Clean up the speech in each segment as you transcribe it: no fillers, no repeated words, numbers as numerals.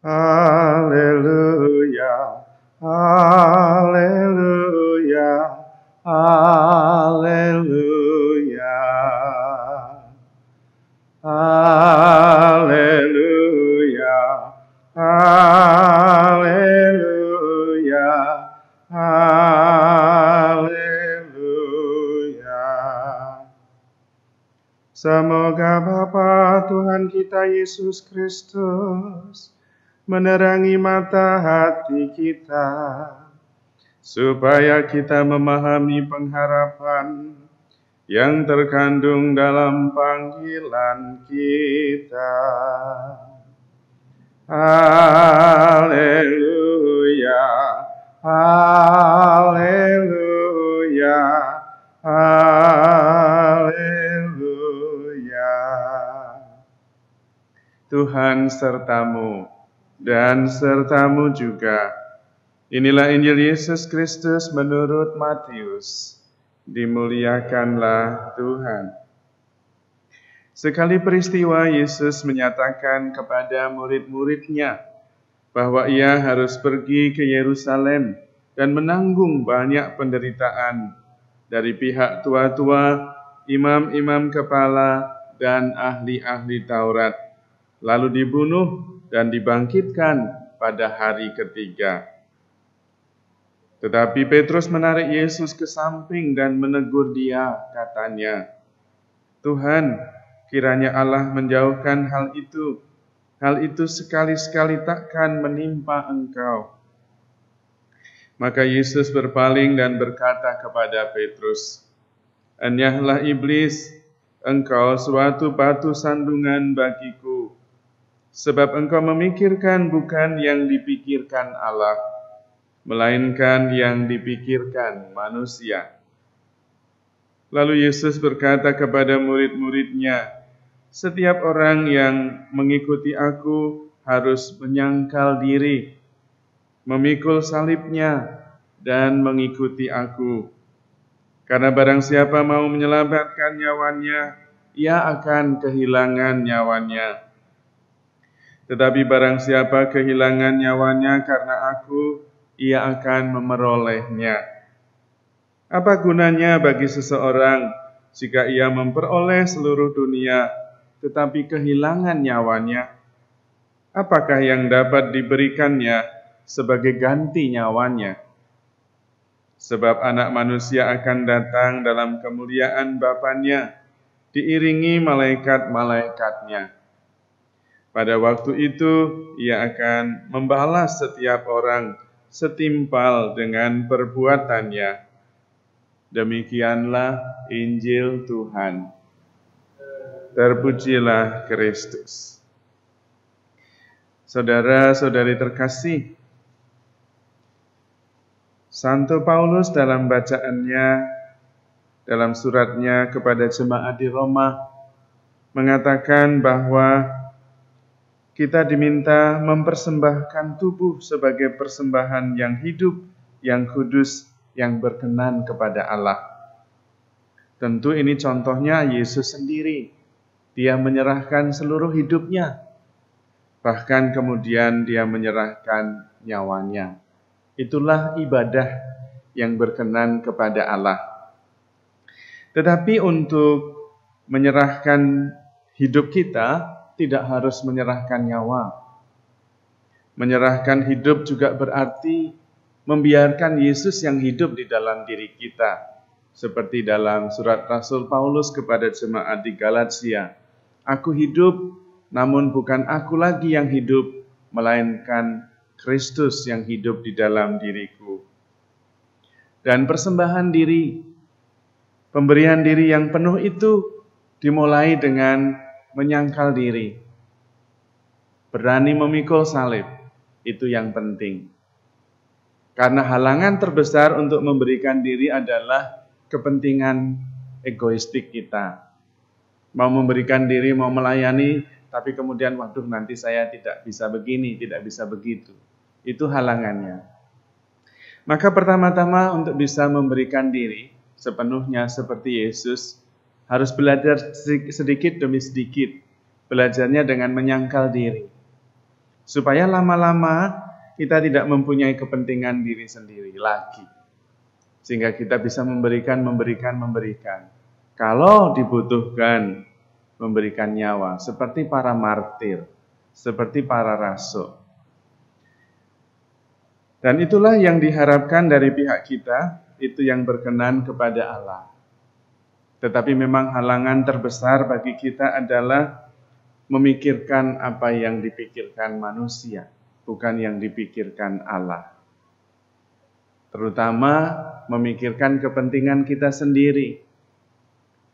Haleluya, haleluya, haleluya, haleluya, haleluya, haleluya. Semoga Bapa Tuhan kita Yesus Kristus menerangi mata hati kita, supaya kita memahami pengharapan yang terkandung dalam panggilan kita. Haleluya, haleluya, haleluya. Tuhan sertamu dan sertamu juga. Inilah Injil Yesus Kristus menurut Matius. Dimuliakanlah Tuhan. Sekali peristiwa Yesus menyatakan kepada murid-muridnya bahwa ia harus pergi ke Yerusalem dan menanggung banyak penderitaan dari pihak tua-tua, imam-imam kepala, dan ahli-ahli Taurat, lalu dibunuh dan dibangkitkan pada hari ketiga. Tetapi Petrus menarik Yesus ke samping dan menegur dia, katanya, "Tuhan, kiranya Allah menjauhkan hal itu. Hal itu sekali-sekali takkan menimpa Engkau." Maka Yesus berpaling dan berkata kepada Petrus, "Enyahlah iblis, engkau suatu batu sandungan bagiku, sebab engkau memikirkan bukan yang dipikirkan Allah, melainkan yang dipikirkan manusia." Lalu Yesus berkata kepada murid-muridnya, "Setiap orang yang mengikuti aku harus menyangkal diri, memikul salibnya, dan mengikuti aku. Karena barang siapa mau menyelamatkan nyawanya, ia akan kehilangan nyawanya. Tetapi barang siapa kehilangan nyawanya karena aku, ia akan memerolehnya. Apa gunanya bagi seseorang jika ia memperoleh seluruh dunia, tetapi kehilangan nyawanya? Apakah yang dapat diberikannya sebagai ganti nyawanya? Sebab Anak Manusia akan datang dalam kemuliaan Bapanya, diiringi malaikat-malaikatnya. Pada waktu itu, ia akan membalas setiap orang setimpal dengan perbuatannya." Demikianlah Injil Tuhan. Terpujilah Kristus. Saudara-saudari terkasih, Santo Paulus dalam bacaannya, dalam suratnya kepada jemaat di Roma, mengatakan bahwa kita diminta mempersembahkan tubuh sebagai persembahan yang hidup, yang kudus, yang berkenan kepada Allah. Tentu ini contohnya Yesus sendiri. Dia menyerahkan seluruh hidupnya. Bahkan kemudian dia menyerahkan nyawanya. Itulah ibadah yang berkenan kepada Allah. Tetapi untuk menyerahkan hidup kita, tidak harus menyerahkan nyawa. Menyerahkan hidup juga berarti membiarkan Yesus yang hidup di dalam diri kita. Seperti dalam surat Rasul Paulus kepada jemaat di Galatia. "Aku hidup, namun bukan aku lagi yang hidup, melainkan Kristus yang hidup di dalam diriku." Dan persembahan diri, pemberian diri yang penuh itu dimulai dengan menyangkal diri. Berani memikul salib, itu yang penting. Karena halangan terbesar untuk memberikan diri adalah kepentingan egoistik kita. Mau memberikan diri, mau melayani, tapi kemudian, waduh nanti saya tidak bisa begini, tidak bisa begitu. Itu halangannya. Maka pertama-tama untuk bisa memberikan diri sepenuhnya seperti Yesus, harus belajar sedikit demi sedikit. Belajarnya dengan menyangkal diri. supaya lama-lama kita tidak mempunyai kepentingan diri sendiri lagi. Sehingga kita bisa memberikan. Kalau dibutuhkan, memberikan nyawa, seperti para martir, seperti para rasul. Dan itulah yang diharapkan dari pihak kita, itu yang berkenan kepada Allah. Tetapi memang halangan terbesar bagi kita adalah memikirkan apa yang dipikirkan manusia, bukan yang dipikirkan Allah. Terutama memikirkan kepentingan kita sendiri,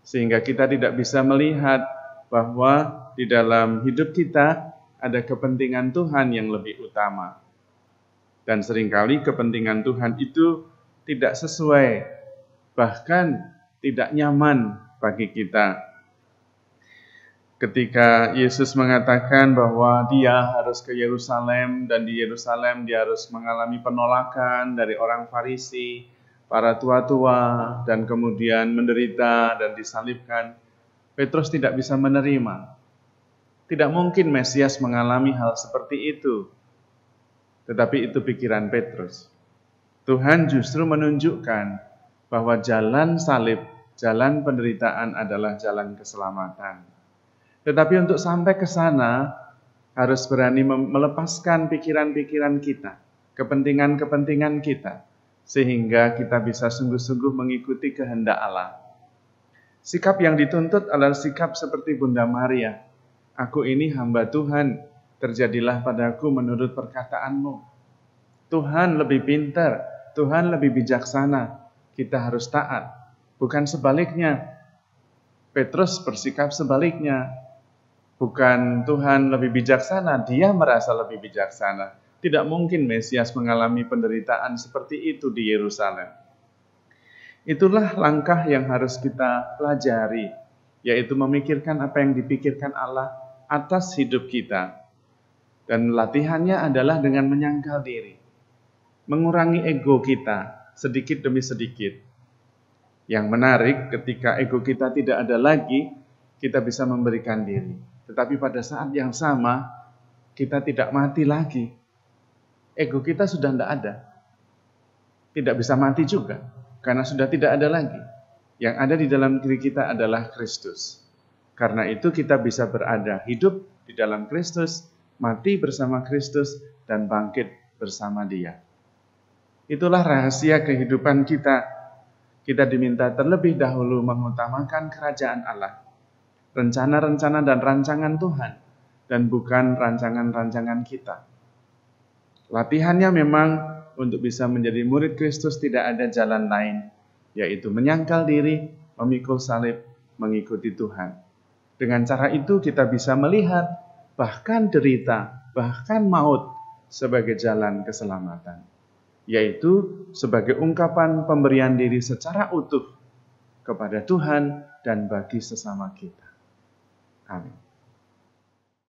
sehingga kita tidak bisa melihat bahwa di dalam hidup kita ada kepentingan Tuhan yang lebih utama. Dan seringkali kepentingan Tuhan itu tidak sesuai, bahkan tidak nyaman bagi kita. Ketika Yesus mengatakan bahwa dia harus ke Yerusalem, dan di Yerusalem dia harus mengalami penolakan dari orang Farisi, para tua-tua, dan kemudian menderita dan disalibkan, Petrus tidak bisa menerima. Tidak mungkin Mesias mengalami hal seperti itu. Tetapi itu pikiran Petrus. Tuhan justru menunjukkan bahwa jalan salib, jalan penderitaan adalah jalan keselamatan. Tetapi untuk sampai ke sana, harus berani melepaskan pikiran-pikiran kita, kepentingan-kepentingan kita, sehingga kita bisa sungguh-sungguh mengikuti kehendak Allah. Sikap yang dituntut adalah sikap seperti Bunda Maria. Aku ini hamba Tuhan, terjadilah padaku menurut perkataanmu. Tuhan lebih pintar, Tuhan lebih bijaksana, kita harus taat. Bukan sebaliknya. Petrus bersikap sebaliknya. Bukan Tuhan lebih bijaksana, dia merasa lebih bijaksana. Tidak mungkin Mesias mengalami penderitaan seperti itu di Yerusalem. Itulah langkah yang harus kita pelajari, yaitu memikirkan apa yang dipikirkan Allah atas hidup kita. Dan latihannya adalah dengan menyangkal diri, mengurangi ego kita sedikit demi sedikit. Yang menarik, ketika ego kita tidak ada lagi, kita bisa memberikan diri. Tetapi pada saat yang sama, kita tidak mati lagi. Ego kita sudah tidak ada. Tidak bisa mati juga, karena sudah tidak ada lagi. Yang ada di dalam diri kita adalah Kristus. Karena itu kita bisa berada hidup di dalam Kristus, mati bersama Kristus, dan bangkit bersama Dia. Itulah rahasia kehidupan kita. Kita diminta terlebih dahulu mengutamakan kerajaan Allah, rencana-rencana dan rancangan Tuhan, dan bukan rancangan-rancangan kita. Latihannya memang untuk bisa menjadi murid Kristus tidak ada jalan lain, yaitu menyangkal diri, memikul salib, mengikuti Tuhan. Dengan cara itu kita bisa melihat bahkan derita, bahkan maut sebagai jalan keselamatan, yaitu sebagai ungkapan pemberian diri secara utuh kepada Tuhan dan bagi sesama kita. Amin.